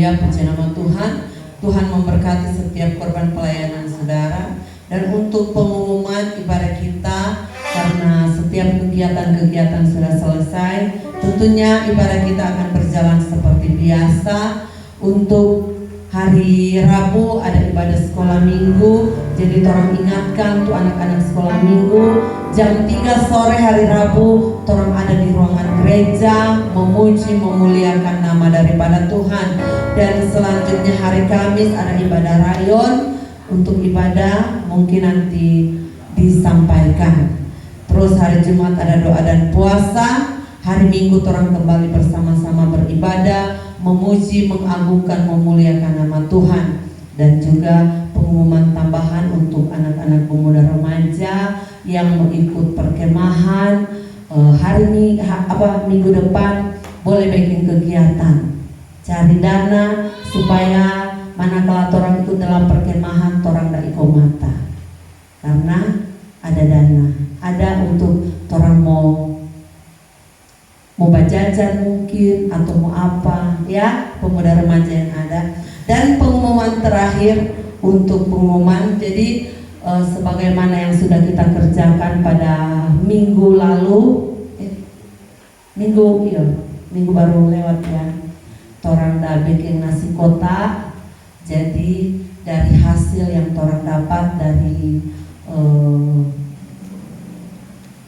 Haleluya, puji nama Tuhan. Tuhan memberkati setiap korban pelayanan saudara. Dan untuk pengumuman ibadah kita, karena setiap kegiatan-kegiatan sudah selesai, tentunya ibadah kita akan berjalan seperti biasa. Untuk hari Rabu ada ibadah sekolah minggu, jadi torang ingatkan tuh anak-anak sekolah minggu jam 3 sore hari Rabu torang ada di ruangan gereja memuji memuliakan nama daripada Tuhan. Dan selanjutnya hari Kamis ada ibadah rayon. Untuk ibadah mungkin nanti disampaikan. Terus hari Jumat ada doa dan puasa. Hari Minggu torang kembali bersama-sama beribadah, memuji, mengagungkan, memuliakan nama Tuhan. Dan juga pengumuman tambahan untuk anak-anak pemuda remaja yang mengikut perkemahan minggu depan boleh bikin kegiatan, cari dana supaya manakala torang itu dalam perkemahan torang da iko mata, karena ada dana, ada untuk torang mau bajajan mungkin atau mau apa ya, pemuda remaja yang ada. Dan pengumuman terakhir untuk pengumuman, jadi sebagaimana yang sudah kita kerjakan pada minggu lalu, minggu baru lewat ya, torang da bikin nasi kotak. Jadi dari hasil yang torang dapat dari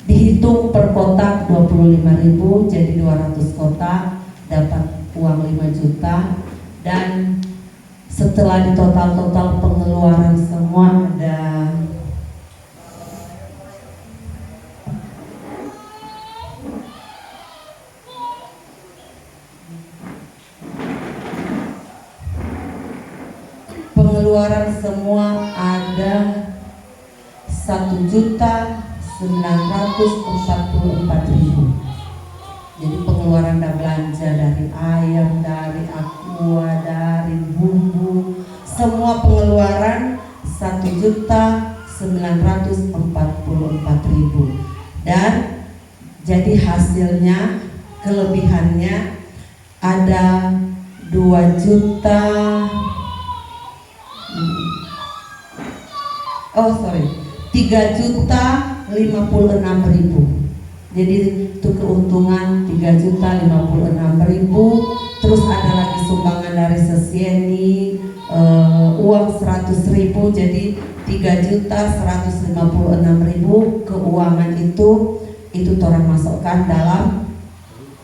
dihitung per kotak 25.000, jadi 200 kotak dapat uang 5 juta. Dan setelah di total pengeluaran semua ada pengeluaran semua ada 1.944.000. Jadi pengeluaran dan belanja dari air, dari aqua, dari bumbu, semua pengeluaran 1.944.000. Dan jadi hasilnya, kelebihannya ada 3.056.000. Jadi itu keuntungan 3.056.000. Terus ada lagi sumbangan dari Sesieni uang 100.000, jadi 3.156.000 keuangan itu torang masukkan dalam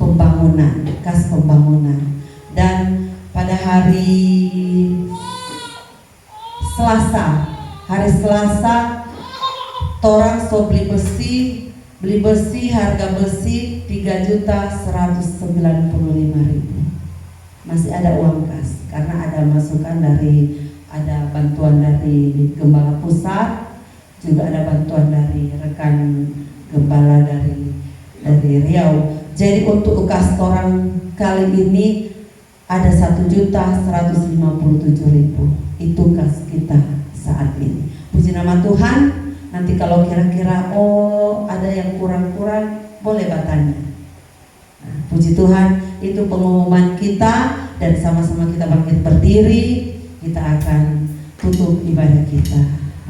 pembangunan, kas pembangunan. Dan pada hari Selasa torang so beli besi harga besi 3.195.000. Masih ada uang kas karena ada masukan ada bantuan dari Gembala Pusat, juga ada bantuan dari rekan Gembala dari Riau. Jadi untuk kas torang kali ini ada 1.157.000. Itu kas kita saat ini. Puji nama Tuhan. Nanti kalau kira-kira ada yang kurang-kurang, boleh bertanya. Nah, puji Tuhan, itu pengumuman kita. Dan sama-sama kita bangkit berdiri, kita akan tutup ibadah kita.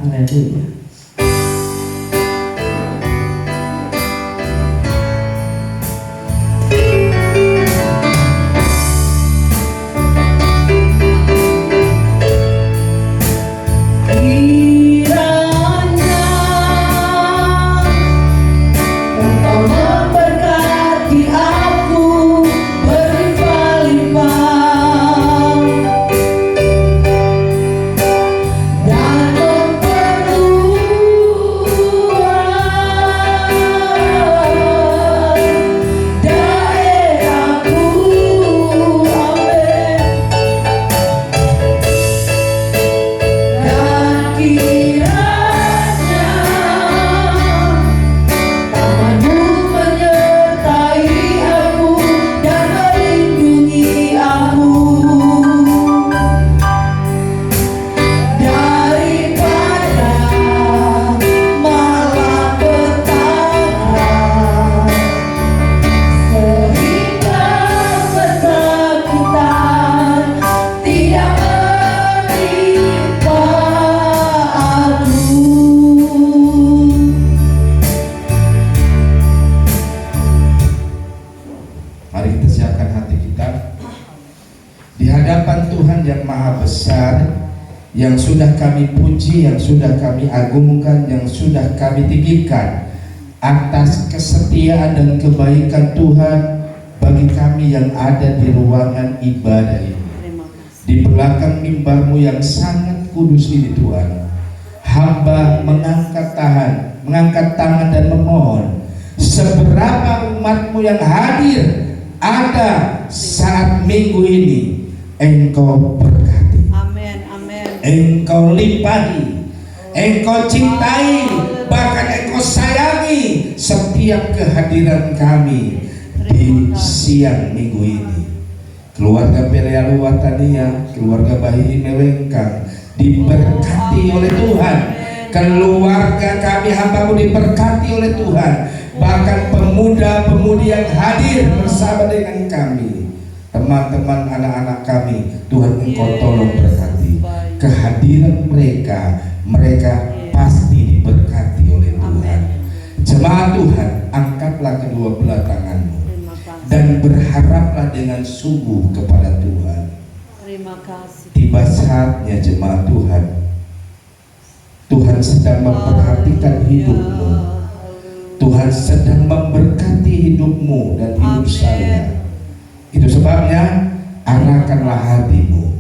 Haleluya. Dan mempenuhi nama besar yang sudah kami puji, yang sudah kami agungkan, yang sudah kami tinggikan atas kesetiaan dan kebaikan Tuhan bagi kami yang ada di ruangan ibadah ini. Terima kasih. Di belakang mimbar-Mu yang sangat kudus ini Tuhan, hamba mengangkat tangan dan memohon, seberapa umat-Mu yang hadir ada saat minggu ini, Engkau berkati, Amin, amin. Engkau limpahi, Engkau cintai, bahkan Engkau sayangi setiap kehadiran kami di siang minggu ini. Keluarga Pelea Luwatania, keluarga Bayi Mewengkang diberkati oleh Tuhan. Keluarga kami hamba-Mu diberkati oleh Tuhan. Bahkan pemuda-pemudi yang hadir bersama dengan kami, teman-teman anak-anak kami, Tuhan Engkau tolong berkati. Kehadiran mereka pasti diberkati oleh Tuhan. Jemaat Tuhan, angkatlah kedua belah tangan-Mu dan berharaplah dengan sungguh kepada Tuhan. Terima kasih. Tiba saatnya jemaat Tuhan, Tuhan sedang memperhatikan hidupmu, Tuhan sedang memberkati hidupmu dan hidup saya. Itu sebabnya arahkanlah hatimu,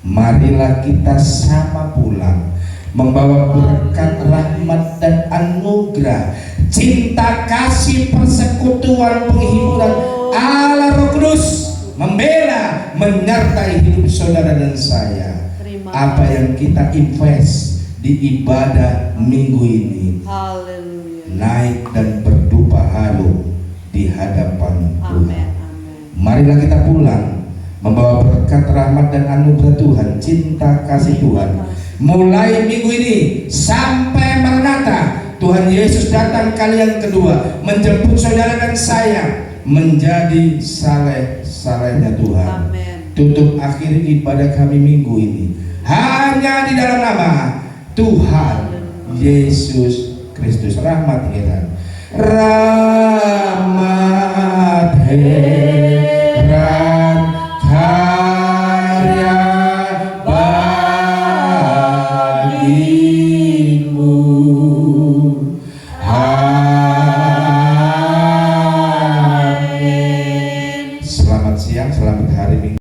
marilah kita sama pulang membawa berkat, rahmat dan anugerah, cinta kasih, persekutuan, penghiburan Allah Roh Kudus membela, menyertai hidup saudara dan saya. Apa yang kita invest di ibadah minggu ini, Haleluya. naik dan berdupa harum di hadapan Tuhan. Amin, amin. Marilah kita pulang membawa berkat, rahmat dan anugerah Tuhan, cinta kasih Tuhan. Mulai minggu ini sampai Maranatha, Tuhan Yesus datang kali yang kedua menjemput saudara dan saya menjadi saleh-salehnya Tuhan. Amin. Tutup akhir ibadah kami minggu ini hanya di dalam nama Tuhan Yesus Kristus. Rahmat Tuhan, rahmat